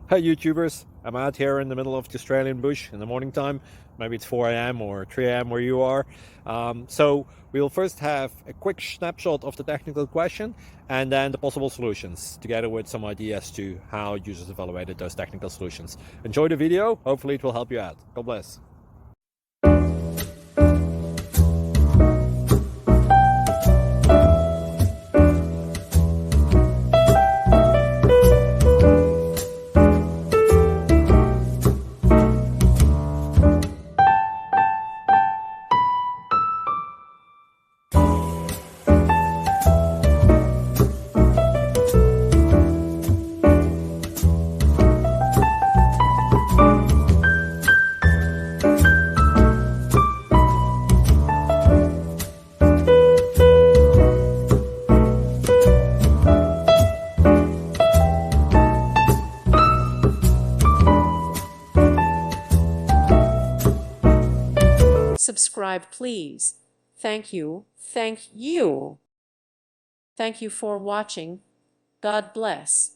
Hey YouTubers, I'm out here in the middle of the Australian bush in the morning time. Maybe it's 4 a.m. or 3 a.m. where you are. So we'll first have a quick snapshot of the technical question and then the possible solutions, together with some ideas to how users evaluated those technical solutions. Enjoy the video, hopefully it will help you out. God bless. Subscribe, please. Thank you. Thank you. Thank you for watching. God bless.